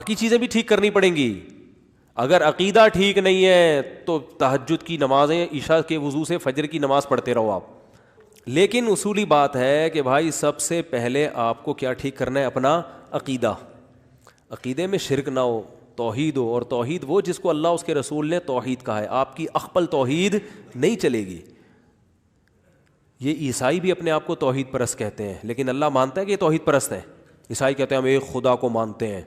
باقی چیزیں بھی ٹھیک کرنی پڑیں گی. اگر عقیدہ ٹھیک نہیں ہے تو تہجد کی نمازیں عشاء کے وضو سے فجر کی نماز پڑھتے رہو آپ. لیکن اصولی بات ہے کہ بھائی سب سے پہلے آپ کو کیا ٹھیک کرنا ہے؟ اپنا عقیدہ. عقیدے میں شرک نہ ہو, توحید ہو, اور توحید وہ جس کو اللہ اس کے رسول نے توحید کہا ہے. آپ کی اخپل توحید نہیں چلے گی. یہ عیسائی بھی اپنے آپ کو توحید پرست کہتے ہیں, لیکن اللہ مانتا ہے کہ یہ توحید پرست ہیں. عیسائی کہتے ہیں ہم ایک خدا کو مانتے ہیں,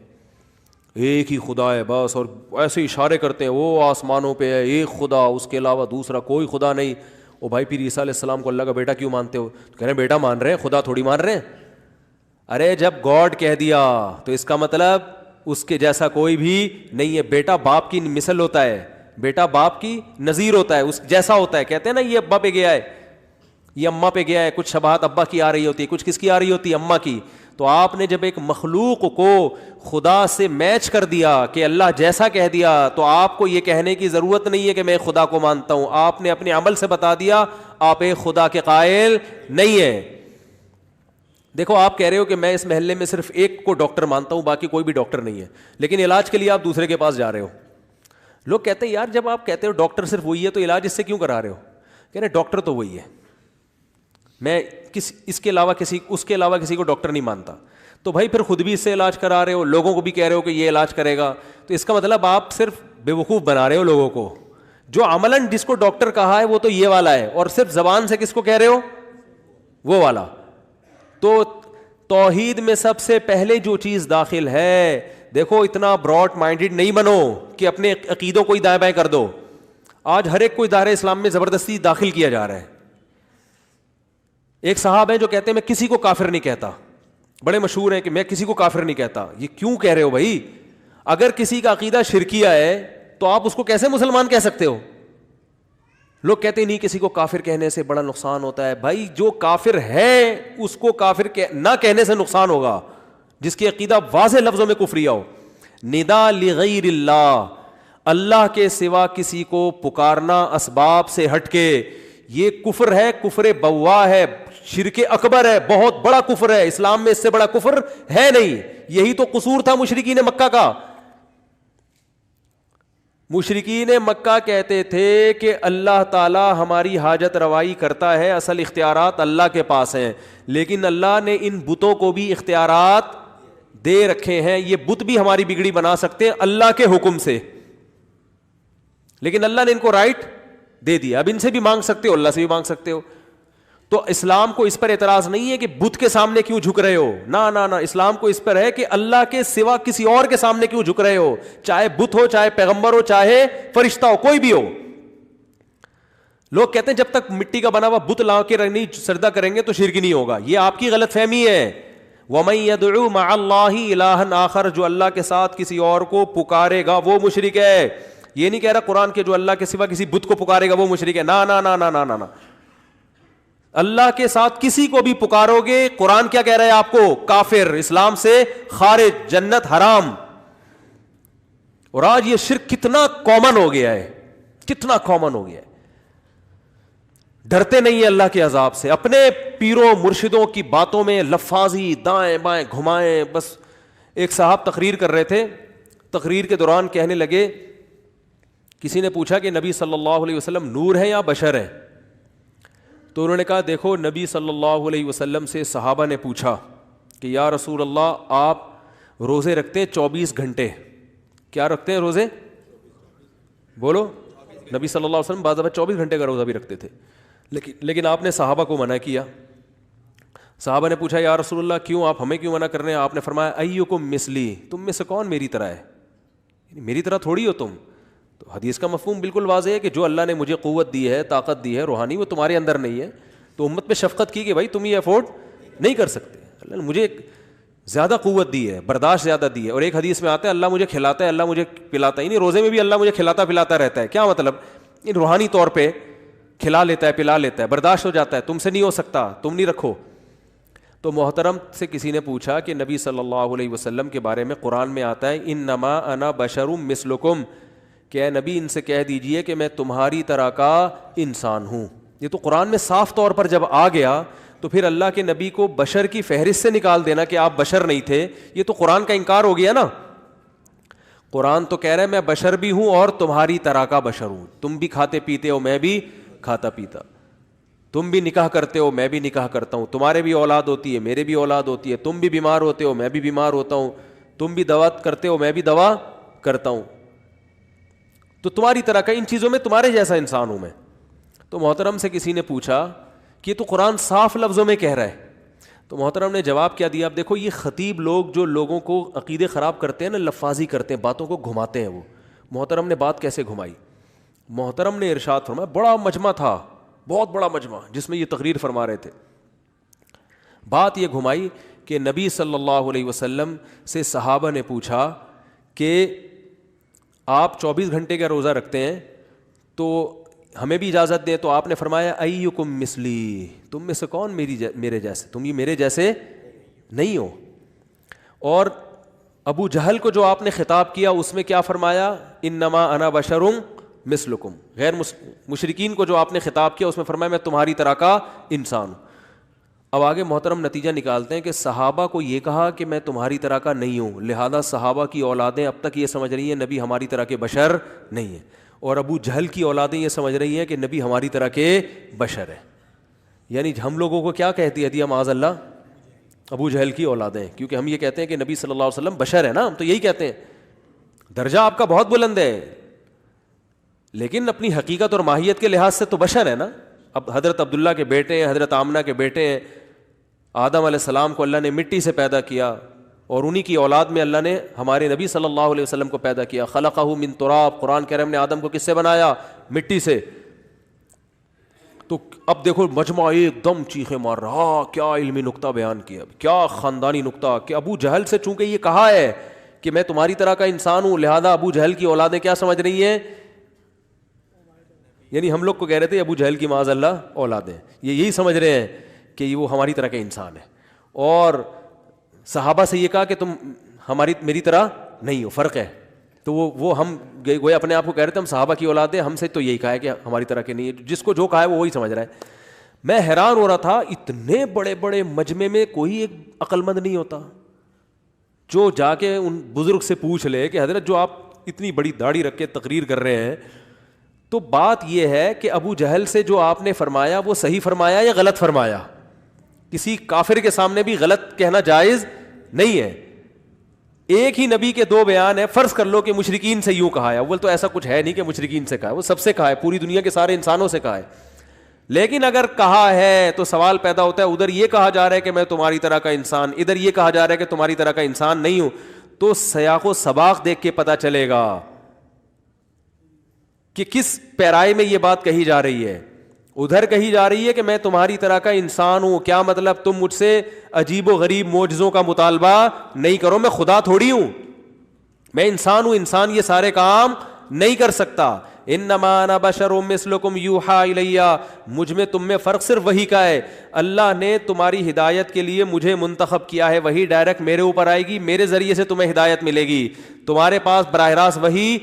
ایک ہی خدا ہے بس, اور ایسے اشارے کرتے ہیں وہ آسمانوں پہ ہے, ایک خدا, اس کے علاوہ دوسرا کوئی خدا نہیں. او بھائی پھر عیسیٰ علیہ السلام کو اللہ کا بیٹا کیوں مانتے ہو؟ تو کہہ رہے ہیں بیٹا مان رہے ہیں, خدا تھوڑی مان رہے ہیں. ارے جب گاڈ کہہ دیا تو اس کا مطلب اس کے جیسا کوئی بھی نہیں ہے. بیٹا باپ کی مثل ہوتا ہے, بیٹا باپ کی نظیر ہوتا ہے, اس جیسا ہوتا ہے. کہتے ہیں نا یہ ابا پہ گیا ہے, یہ اماں پہ گیا ہے, کچھ شباہت ابا کی آ رہی ہوتی ہے, کچھ کس کی آ رہی ہوتی ہے؟ اماں کی. تو آپ نے جب ایک مخلوق کو خدا سے میچ کر دیا کہ اللہ جیسا کہہ دیا, تو آپ کو یہ کہنے کی ضرورت نہیں ہے کہ میں خدا کو مانتا ہوں. آپ نے اپنے عمل سے بتا دیا آپ ایک خدا کے قائل نہیں ہیں. دیکھو آپ کہہ رہے ہو کہ میں اس محلے میں صرف ایک کو ڈاکٹر مانتا ہوں, باقی کوئی بھی ڈاکٹر نہیں ہے, لیکن علاج کے لیے آپ دوسرے کے پاس جا رہے ہو. لوگ کہتے ہیں یار جب آپ کہتے ہو ڈاکٹر صرف وہی ہے تو علاج اس سے کیوں کرا رہے ہو؟ کہہ رہے ڈاکٹر تو وہی ہے, میں اس کے علاوہ اس کے علاوہ کسی کو ڈاکٹر نہیں مانتا. تو بھائی پھر خود بھی اس سے علاج کرا رہے ہو, لوگوں کو بھی کہہ رہے ہو کہ یہ علاج کرے گا, تو اس کا مطلب آپ صرف بیوقوف بنا رہے ہو لوگوں کو. جو عملاً جس کو ڈاکٹر کہا ہے وہ تو یہ والا ہے, اور صرف زبان سے کس کو کہہ رہے ہو؟ وہ والا. تو توحید میں سب سے پہلے جو چیز داخل ہے, دیکھو اتنا براڈ مائنڈڈ نہیں بنو کہ اپنے عقیدوں کو ہی دائیں بائیں کر دو. آج ہر ایک کو ادارے اسلام میں زبردستی داخل کیا جا رہا ہے. ایک صاحب ہیں جو کہتے ہیں میں کسی کو کافر نہیں کہتا, بڑے مشہور ہیں کہ میں کسی کو کافر نہیں کہتا. یہ کیوں کہہ رہے ہو بھائی؟ اگر کسی کا عقیدہ شرکیہ ہے تو آپ اس کو کیسے مسلمان کہہ سکتے ہو؟ لوگ کہتے ہیں نہیں کسی کو کافر کہنے سے بڑا نقصان ہوتا ہے. بھائی جو کافر ہے اس کو کافر نہ کہنے سے نقصان ہوگا, جس کی عقیدہ واضح لفظوں میں کفریہ ہو. ندا لغیر اللہ, اللہ کے سوا کسی کو پکارنا اسباب سے ہٹ کے, یہ کفر ہے, کفر بوا ہے, شرک اکبر ہے, بہت بڑا کفر ہے. اسلام میں اس سے بڑا کفر ہے نہیں. یہی تو قصور تھا مشرکین مکہ کا. مشرکین مکہ کہتے تھے کہ اللہ تعالی ہماری حاجت روائی کرتا ہے, اصل اختیارات اللہ کے پاس ہیں, لیکن اللہ نے ان بتوں کو بھی اختیارات دے رکھے ہیں. یہ بت بھی ہماری بگڑی بنا سکتے ہیں اللہ کے حکم سے, لیکن اللہ نے ان کو رائٹ دے دیا. اب ان سے بھی مانگ سکتے ہو, اللہ سے بھی مانگ سکتے ہو. تو اسلام کو اس پر اعتراض نہیں ہے کہ بت کے سامنے کیوں جھک رہے ہو, نہ اسلام کو اس پر ہے کہ اللہ کے سوا کسی اور کے سامنے کیوں جھک رہے ہو, چاہے بت ہو, چاہے پیغمبر ہو, چاہے فرشتہ ہو, کوئی بھی ہو. لوگ کہتے ہیں جب تک مٹی کا بنا ہوا بت لا کے نہیں سجدہ کریں گے تو شرک نہیں ہوگا. یہ آپ کی غلط فہمی ہے. وَمَن يَدْعُو مَعَ اللَّهِ إِلَٰهًا آخر, جو اللہ کے ساتھ کسی اور کو پکارے گا وہ مشرک ہے. یہ نہیں کہہ رہا قرآن کے جو اللہ کے سوا کسی بت کو پکارے گا وہ مشرک ہے. نہ, اللہ کے ساتھ کسی کو بھی پکارو گے, قرآن کیا کہہ رہا ہے آپ کو؟ کافر, اسلام سے خارج, جنت حرام. اور آج یہ شرک کتنا کامن ہو گیا ہے, کتنا کامن ہو گیا ہے. ڈرتے نہیں ہیں اللہ کے عذاب سے. اپنے پیروں مرشدوں کی باتوں میں لفاظی دائیں بائیں گھمائیں. بس ایک صاحب تقریر کر رہے تھے, تقریر کے دوران کہنے لگے, کسی نے پوچھا کہ نبی صلی اللہ علیہ وسلم نور ہے یا بشر ہے؟ تو انہوں نے کہا دیکھو نبی صلی اللہ علیہ وسلم سے صحابہ نے پوچھا کہ یا رسول اللہ آپ روزے رکھتے ہیں 24 گھنٹے, کیا رکھتے ہیں روزے؟ بولو. نبی صلی اللہ علیہ وسلم بعض دفعہ 24 گھنٹے کا روزہ بھی رکھتے تھے, لیکن آپ نے صحابہ کو منع کیا. صحابہ نے پوچھا یا رسول اللہ کیوں, آپ ہمیں کیوں منع کر رہے ہیں؟ آپ نے فرمایا ایکم مثلی, تم میں سے کون میری طرح ہے, میری طرح تھوڑی ہو تم. تو حدیث کا مفہوم بالکل واضح ہے کہ جو اللہ نے مجھے قوت دی ہے, طاقت دی ہے روحانی, وہ تمہارے اندر نہیں ہے. تو امت پہ شفقت کی کہ بھائی تم یہ افورڈ نہیں کر سکتے, اللہ نے مجھے زیادہ قوت دی ہے, برداشت زیادہ دی ہے. اور ایک حدیث میں آتا ہے اللہ مجھے کھلاتا ہے, اللہ مجھے پلاتا ہے. نہیں, روزے میں بھی اللہ مجھے کھلاتا پلاتا رہتا ہے. کیا مطلب؟ روحانی طور پہ کھلا لیتا ہے, پلا لیتا ہے, برداشت ہو جاتا ہے. تم سے نہیں ہو سکتا, تم نہیں رکھو. تو محترم سے کسی نے پوچھا کہ نبی صلی اللہ علیہ وسلم کے بارے میں قرآن میں آتا ہے انما انا بشر مثلکم, کہ اے نبی ان سے کہہ دیجئے کہ میں تمہاری طرح کا انسان ہوں. یہ تو قرآن میں صاف طور پر جب آ گیا تو پھر اللہ کے نبی کو بشر کی فہرست سے نکال دینا کہ آپ بشر نہیں تھے, یہ تو قرآن کا انکار ہو گیا نا. قرآن تو کہہ رہا ہے میں بشر بھی ہوں اور تمہاری طرح کا بشر ہوں. تم بھی کھاتے پیتے ہو, میں بھی کھاتا پیتا. تم بھی نکاح کرتے ہو, میں بھی نکاح کرتا ہوں. تمہارے بھی اولاد ہوتی ہے, میرے بھی اولاد ہوتی ہے. تم بھی بیمار ہوتے ہو, میں بھی بیمار ہوتا ہوں. تم بھی دوا کرتے ہو, میں بھی دوا کرتا ہوں. تو تمہاری طرح کا, ان چیزوں میں تمہارے جیسا انسان ہوں میں. تو محترم سے کسی نے پوچھا کہ یہ تو قرآن صاف لفظوں میں کہہ رہا ہے. تو محترم نے جواب کیا دیا؟ اب دیکھو یہ خطیب لوگ جو لوگوں کو عقیدے خراب کرتے ہیں نا, لفاظی کرتے ہیں, باتوں کو گھماتے ہیں, وہ محترم نے بات کیسے گھمائی. محترم نے ارشاد فرمایا, بڑا مجمع تھا, بہت بڑا مجمع جس میں یہ تقریر فرما رہے تھے. بات یہ گھمائی کہ نبی صلی اللہ علیہ وسلم سے صحابہ نے پوچھا کہ آپ 24 گھنٹے کا روزہ رکھتے ہیں تو ہمیں بھی اجازت دیں. تو آپ نے فرمایا ایکم مثلی, تم میں سے کون میرے جیسے, تم یہ میرے جیسے نہیں ہو. اور ابو جہل کو جو آپ نے خطاب کیا اس میں کیا فرمایا؟ انما انا بشر مثلکم. غیر مشرکین کو جو آپ نے خطاب کیا اس میں فرمایا میں تمہاری طرح کا انسان ہوں. اب آگے محترم نتیجہ نکالتے ہیں کہ صحابہ کو یہ کہا کہ میں تمہاری طرح کا نہیں ہوں, لہذا صحابہ کی اولادیں اب تک یہ سمجھ رہی ہیں نبی ہماری طرح کے بشر نہیں ہیں, اور ابو جہل کی اولادیں یہ سمجھ رہی ہیں کہ نبی ہماری طرح کے بشر ہیں. یعنی ہم لوگوں کو کیا کہتی ہے معاذ اللہ؟ ابو جہل کی اولادیں, کیونکہ ہم یہ کہتے ہیں کہ نبی صلی اللہ علیہ وسلم بشر ہے نا, ہم تو یہی کہتے ہیں. درجہ آپ کا بہت بلند ہے, لیکن اپنی حقیقت اور ماہیت کے لحاظ سے تو بشر ہے نا. اب حضرت عبداللہ کے بیٹے ہیں, حضرت آمنہ کے بیٹے ہیں. آدم علیہ السلام کو اللہ نے مٹی سے پیدا کیا, اور انہی کی اولاد میں اللہ نے ہمارے نبی صلی اللہ علیہ وسلم کو پیدا کیا. خلقہ من تراب, قرآن کریم نے آدم کو کس سے بنایا؟ مٹی سے. تو اب دیکھو مجمع ایک دم چیخیں مار رہا, کیا علمی نقطہ بیان کیا, کیا خاندانی نقطہ, کہ ابو جہل سے چونکہ یہ کہا ہے کہ میں تمہاری طرح کا انسان ہوں, لہذا ابو جہل کی اولادیں کیا سمجھ رہی ہیں؟ یعنی ہم لوگ کو کہہ رہے تھے ابو جہل کی معاذ اللہ اولادیں, یہ یہی سمجھ رہے ہیں کہ وہ ہماری طرح کے انسان ہے. اور صحابہ سے یہ کہا کہ تم میری طرح نہیں ہو, فرق ہے. تو وہ ہم گویا اپنے آپ کو کہہ رہے تھے ہم صحابہ کی اولاد ہیں, ہم سے تو یہی کہا ہے کہ ہماری طرح کے نہیں ہے. جس کو جو کہا ہے وہ وہی سمجھ رہا ہے. میں حیران ہو رہا تھا, اتنے بڑے بڑے مجمع میں کوئی ایک عقل مند نہیں ہوتا جو جا کے ان بزرگ سے پوچھ لے کہ حضرت جو آپ اتنی بڑی داڑھی رکھ کے تقریر کر رہے ہیں, تو بات یہ ہے کہ ابو جہل سے جو آپ نے فرمایا وہ صحیح فرمایا یا غلط فرمایا؟ کسی کافر کے سامنے بھی غلط کہنا جائز نہیں ہے. ایک ہی نبی کے دو بیان ہیں, فرض کر لو کہ مشرکین سے یوں کہا ہے, اول تو ایسا کچھ ہے نہیں کہ مشرکین سے کہا ہے, وہ سب سے کہا ہے, پوری دنیا کے سارے انسانوں سے کہا ہے. لیکن اگر کہا ہے تو سوال پیدا ہوتا ہے, ادھر یہ کہا جا رہا ہے کہ میں تمہاری طرح کا انسان, ادھر یہ کہا جا رہا ہے کہ تمہاری طرح کا انسان نہیں ہوں, تو سیاق و سباق دیکھ کے پتہ چلے گا کہ کس پیرائے میں یہ بات کہی جا رہی ہے. ادھر کہی جا رہی ہے کہ میں تمہاری طرح کا انسان ہوں, کیا مطلب؟ تم مجھ سے عجیب و غریب معجزوں کا مطالبہ نہیں کرو, میں خدا تھوڑی ہوں, میں انسان ہوں, انسان یہ سارے کام نہیں کر سکتا. انما انا بشر مثلکم یوحی الی, مجھ میں تم میں فرق صرف وہی کا ہے, اللہ نے تمہاری ہدایت کے لیے مجھے منتخب کیا ہے, وہی ڈائریکٹ میرے اوپر آئے گی, میرے ذریعے سے تمہیں ہدایت ملے گی, تمہارے پاس براہ راست وہی